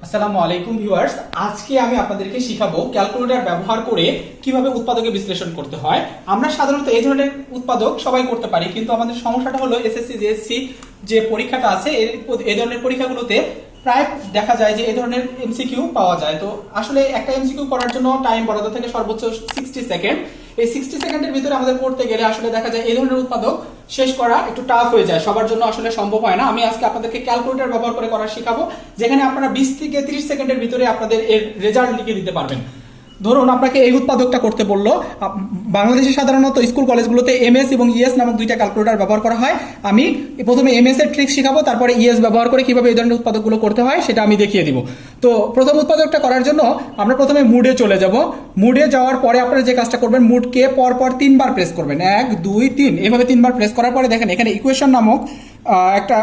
আসসালামু আলাইকুম ভিউয়ার্স, আজকে আমি আপনাদেরকে শিখাবো ক্যালকুলেটর ব্যবহার করে কিভাবে উৎপাদকে বিশ্লেষণ করতে হয়। আমরা সাধারণত এই ধরনের উৎপাদক সবাই করতে পারি, কিন্তু আমাদের সমস্যাটা হলো এসএসসি জিএসসি যে পরীক্ষাটা আছে এই ধরনের পরীক্ষাগুলোতে প্রায় দেখা যায় যে এই ধরনের এমসিকিউ পাওয়া যায়। তো আসলে একটা এমসিকিউ করার জন্য টাইম বরাদ্দ থাকে সর্বোচ্চ 60 সেকেন্ড। এই 60 সেকেন্ডের ভিতরে আমাদের করতে গেলে আসলে দেখা যায় এই ধরনের উৎপাদক শেষ করা একটু টাফ হয়ে যায়, সবার জন্য আসলে সম্ভব হয় না। আমি আজকে আপনাদেরকে ক্যালকুলেটর ব্যবহার করে করা শেখাবো, যেখানে আপনারা 20 থেকে 30 সেকেন্ডের ভিতরে আপনাদের এর রেজাল্ট লিখে দিতে পারবেন। ধরুন আপনাকে এই উৎপাদকটা করতে বললো। বাংলাদেশে সাধারণত স্কুল কলেজগুলোতে এমএস এবং ইএস নামক দুইটা ক্যালকুলেটর ব্যবহার করা হয়। আমি প্রথমে এমএস এর ট্রিক শেখাবো, তারপরে ইএস ব্যবহার করে কিভাবে এই ধরনের উৎপাদকগুলো করতে হয় সেটা আমি দেখিয়ে দিব। তো প্রথম উৎপাদকটা করার জন্য আমরা প্রথমে মুডে চলে যাব। মুডে যাওয়ার পরে আপনারা যে কাজটা করবেন, মুডকে পরপর 3 বার প্রেস করবেন, 1 2 3 এভাবে 3 বার প্রেস করার পরে দেখেন এখানে ইকুয়েশন নামক একটা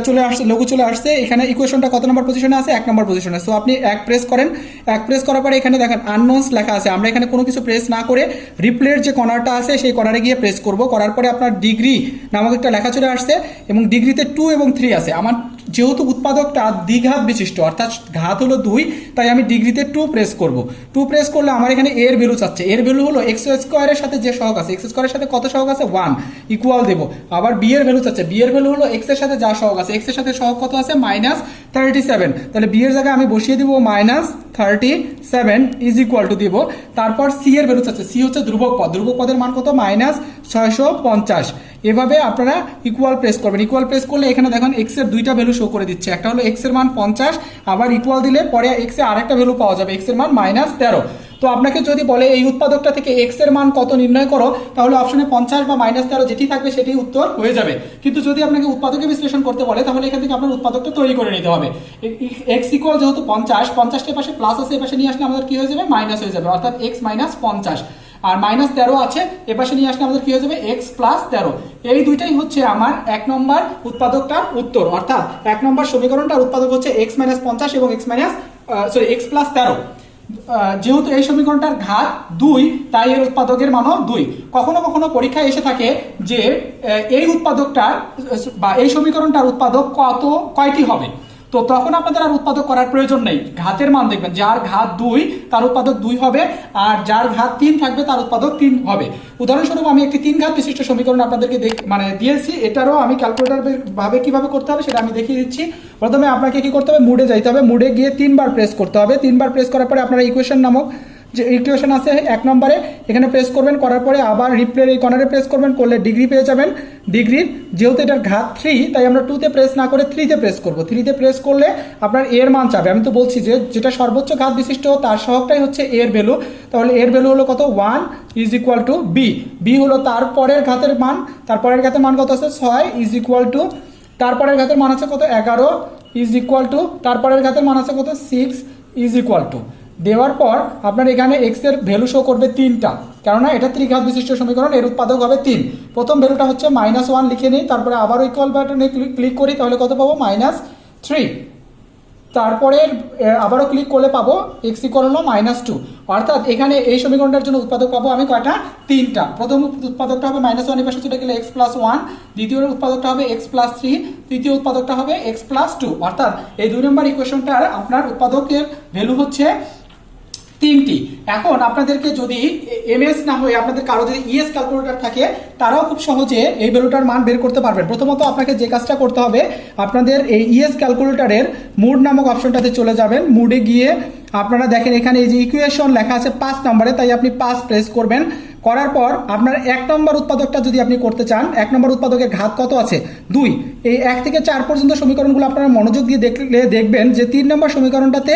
চলে আসছে, লঘু চলে আসছে। এখানে ইকুয়েশনটা কত নম্বর পজিশনে আছে? 1 নম্বর পজিশনে। সো আপনি 1 প্রেস করেন। 1 প্রেস করার পরে এখানে দেখেন আননোনস লেখা আছে। আমরা এখানে কোনো কিছু প্রেস না করে রিপ্লের যে কর্নারটা আছে সেই কর্নারে গিয়ে প্রেস করব। করার পরে আপনার ডিগ্রি নামক একটা লেখা চলে আসছে এবং ডিগ্রিতে 2 এবং 3 আছে। আমার যেহেতু উৎপাদকটা দ্বিঘাত বিশিষ্ট, অর্থাৎ ঘাত হলো 2, তাই আমি ডিগ্রিতে 2 প্রেস করব। 2 প্রেস করলে আমার এখানে এর ভ্যালু চাচ্ছে। এর ভ্যালু হলো এক্স স্কোয়ারের সাথে যে সহগ আছে, এক্স স্কোয়ারের সাথে কত সহগ আছে? 1 ইকুয়াল দেব। আবার বি এর ভ্যালু চাচ্ছে। বি এর ভ্যালু হলো এক্স এর সাথে যা সহগ আছে, এক্স এর সাথে সহগ কত আছে? -37। তাহলে বি এর জায়গায় আমি বসিয়ে দিব -37 ইজ ইকুয়াল টু দিব। তারপর সি এর ভ্যালু চাচ্ছে। সি হচ্ছে ধ্রুবক পদ। ধ্রুবক পদের মান কত? -650। এভাবে আপনারা ইকুয়াল প্রেস করবেন। ইকুয়াল প্রেস করলে এখানে দেখেন এক্স এর দুইটা ভ্যালু শো করে দিচ্ছে। একটা হলো এক্স এর মান 50, আবার ইকুয়াল দিলে পরে এক্স এর আরেকটা ভ্যালু পাওয়া যাবে, এক্স এর মান -13। তো আপনাকে যদি বলে এই উৎপাদকটা থেকে এক্স এর মান কত নির্ণয় করো, তাহলে অপশনে 50 বা -13 যেটি থাকবে সেটি উত্তর হয়ে যাবে। কিন্তু যদি আপনাকে উৎপাদকে বিশ্লেষণ করতে বলে, তাহলে এখান থেকে আপনার উৎপাদকটা তৈরি করে নিতে হবে। এক্স ইকুয়াল যেহেতু 50 পাশে প্লাস আছে, এ পাশে নিয়ে আসলে আমাদের কি হয়ে যাবে? মাইনাস হয়ে যাবে, অর্থাৎ এক্স -50। আর -13 আছে, এ পাশে নিয়ে আসলে আমাদের কি হয়ে যাবে? এক্স +13। এই দুইটাই হচ্ছে আমার 1 নম্বর উৎপাদকটার উত্তর, অর্থাৎ 1 নম্বর সমীকরণটার উৎপাদক হচ্ছে এক্স -50 এবং এক্স +13। যেহেতু এই সমীকরণটার ঘাত 2, তাই এর উৎপাদকের মানও 2। কখনো কখনো পরীক্ষায় এসে থাকে যে এই উৎপাদকটার বা এই সমীকরণটার উৎপাদক কয়টি হবে। তো তখন আপনাদের আর উৎপাদক করার প্রয়োজন নেই। ঘাতের মান দেখবেন, যার ঘাত 2 তার উৎপাদক 2 হবে, আর যার ঘাত 3 থাকবে তার উৎপাদক 3 হবে। উদাহরণস্বরূপ আমি একটি 3 ঘাত বিশিষ্ট সমীকরণ আপনাদেরকে দিয়েছি। এটারও আমি ক্যালকুলেটর ভাবে কিভাবে করতে হবে সেটা আমি দেখিয়ে দিচ্ছি। প্রথমে আপনাকে কি করতে হবে? মুডে যাইতে হবে। মুডে গিয়ে 3 বার প্রেস করতে হবে। 3 বার প্রেস করার পরে আপনারা ইকুয়েশন নামক যে ইকুয়েশন আছে 1 নম্বরে, এখানে প্রেস করবেন। করার পরে আবার রিপ্লের এই কর্নারে প্রেস করবেন, করলে ডিগ্রি পেয়ে যাবেন। ডিগ্রির যেহেতু এটার ঘাত 3, তাই আমরা 2 তে প্রেস না করে 3 তে প্রেস করব। 3 তে প্রেস করলে আপনার এর মান চাবে। আমি তো বলছি যে যেটা সর্বোচ্চ ঘাত বিশিষ্ট তার সহগটাই হচ্ছে এর ভ্যালু। তাহলে এর ভ্যালু হলো কত? 1 is equal to B. B হলো তারপরের ঘাতের মান। তারপরের ঘাতের মান কত আছে? 6 ইজ ইকুয়াল টু, তারপরের ঘাতের মান আছে কত? 11 ইজ ইকুয়াল টু, তারপরের ঘাতের মান আছে কত? 6 ইজ ইকুয়াল টু। দেওয়ার পর আপনার এখানে এক্স এর ভ্যালু শো করবে 3টা, কেননা এটা ত্রিঘাত বিশিষ্ট সমীকরণ, এর উৎপাদক হবে 3। প্রথম ভ্যালুটা হচ্ছে -1 লিখে নিই, তারপরে আবার ইকুয়াল বাটনে ক্লিক করি, তাহলে কত পাবো? -3। তারপরে আবারও ক্লিক করলে পাবো এক্স ইকুয়াল হলো -2। অর্থাৎ এখানে এই সমীকরণটার জন্য উৎপাদক পাবো আমি কয়টা? 3টা। প্রথম উৎপাদকটা হবে -1 এর পাশে চলে গেলে x +1, দ্বিতীয় উৎপাদকটা হবে x +3, তৃতীয় উৎপাদকটা হবে x +2। অর্থাৎ এই 2 নম্বর ইকুয়েশনটার আপনার উৎপাদকের ভ্যালু হচ্ছে 3টি। এখন আপনাদেরকে যদি এমএস না হয়ে আপনাদের কারো যদি ইএস ক্যালকুলেটর থাকে, তারাও খুব সহজে এই ভ্যালুটার মান বের করতে পারবেন। প্রথমত আপনাকে যে কাজটা করতে হবে, আপনাদের এই ইএস ক্যালকুলেটরের মুড নামক অপশনটাতে চলে যাবেন। মুডে গিয়ে আপনারা দেখেন এখানে এই যে ইকুয়েশন লেখা আছে 5 নম্বরে, তাই আপনি 5 প্রেস করবেন। করার পর আপনার 1 নম্বর উৎপাদকটা যদি আপনি করতে চান, 1 নম্বর উৎপাদকের ঘাত কত আছে? 2। এই 1 থেকে 4 পর্যন্ত সমীকরণগুলো আপনারা মনোযোগ দিয়ে দেখলে দেখবেন যে 3 নম্বর সমীকরণটাতে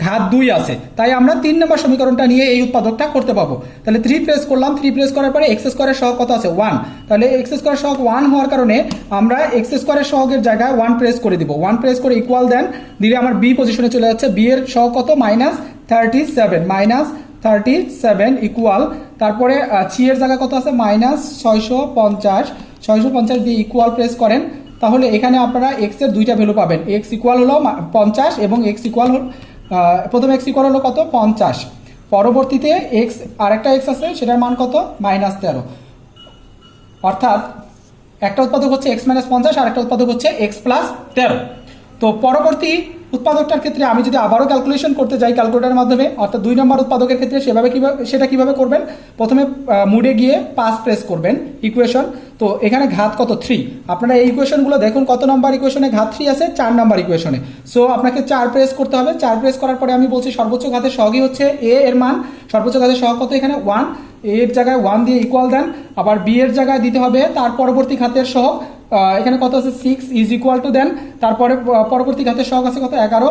ঘাত 2 আছে, তাই আমরা 3 নম্বর সমীকরণটা নিয়ে এই উৎপাদকটা করতে পাবো। তাহলে 3 প্রেস করলাম। 3 প্রেস করার পরে এক্স স্কোয়ারের সহগ কত আছে? 1। তাহলে এক্স স্কোয়ারের সহগ 1 হওয়ার কারণে আমরা এক্স স্কোয়ারের সহগের জায়গায় 1 প্রেস করে দিব। 1 প্রেস করে ইকুয়াল দেন দিলে আমার বি পজিশনে চলে যাচ্ছে। বি এর সহগ কত? -37 ইকুয়াল, তারপরে সি এর জায়গা কত আছে? -650 দিয়ে ইকুয়াল প্রেস করেন। তাহলে এখানে আপনারা এক্স এর দুইটা ভ্যালু পাবেন। এক্স ইকুয়াল হলো 50 এবং এক্স ইকুয়াল প্রথম এক্স ইকুয়াল হলো কত? 50। পরবর্তীতে এক্স আরেকটা এক্স আছে, সেটার মান কত? -13। অর্থাৎ একটা উৎপাদক হচ্ছে x -50 আর একটা উৎপাদক হচ্ছে x +13। তো পরবর্তী উৎপাদকটার ক্ষেত্রে আমি যদি আবারও ক্যালকুলেশন করতে যাই ক্যালকুলেটরের মাধ্যমে, অর্থাৎ 2 নম্বর উৎপাদকের ক্ষেত্রে সেটা কিভাবে করবেন, প্রথমে মুডে গিয়ে 5 প্রেস করবেন ইকুয়েশন। তো এখানে ঘাত কত 3, আপনারা এই ইকুয়েশনগুলো দেখুন কত নম্বর ইকুয়েশনে ঘাত 3 আছে, 4 নম্বর ইকুয়েশনে। সো আপনাকে 4 প্রেস করতে হবে। 4 প্রেস করার পরে আমি বলছি সর্বোচ্চ ঘাতের সহগই হচ্ছে এ এর মান, সর্বোচ্চ ঘাতের সহগ কত এখানে 1, এর জায়গায় 1 দিয়ে ইকুয়াল দেন, আবার বি এর জায়গায় দিতে হবে তার পরবর্তী ঘাতের সহগ, এখানে কত আছে 6 ইজ ইকুয়াল টু দেন, তারপরে পরবর্তী ঘাতের সহগ আছে কত 11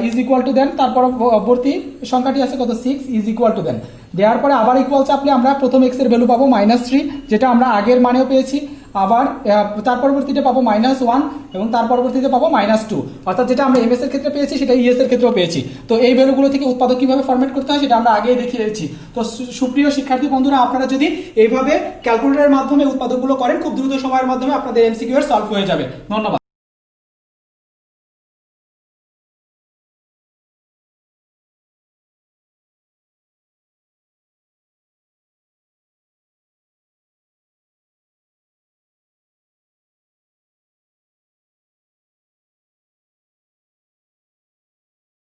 ইজ ইকুয়াল টু দেন, তারপর পরবর্তী সংখ্যাটি আছে কত 6 ইজ ইকুয়াল টু দেন। দেওয়ার পরে আবার ইকুয়াল চাপলে আমরা প্রথম এক্স এর ভ্যালু পাবো -3, যেটা আমরা আগের মানেও পেয়েছি, আবার তার পরবর্তীতে পাবো -1 এবং তার পরবর্তীতে পাবো -2, অর্থাৎ যেটা আমরা এমএস এর ক্ষেত্রে পেয়েছি সেটা ইএস এর ক্ষেত্রেও পেয়েছি। তো এই ভ্যালুগুলো থেকে উৎপাদক কিভাবে ফরম্যাট করতে হয় সেটা আমরা আগেই দেখিয়েছি। তো সুপ্রিয় শিক্ষার্থী বন্ধুরা, আপনারা যদি এইভাবে ক্যালকুলেটরের মাধ্যমে উৎপাদকগুলো করেন খুব দ্রুত সময়ের মাধ্যমে আপনাদের এমসিকিউ এর সলভ হয়ে যাবে। ধন্যবাদ।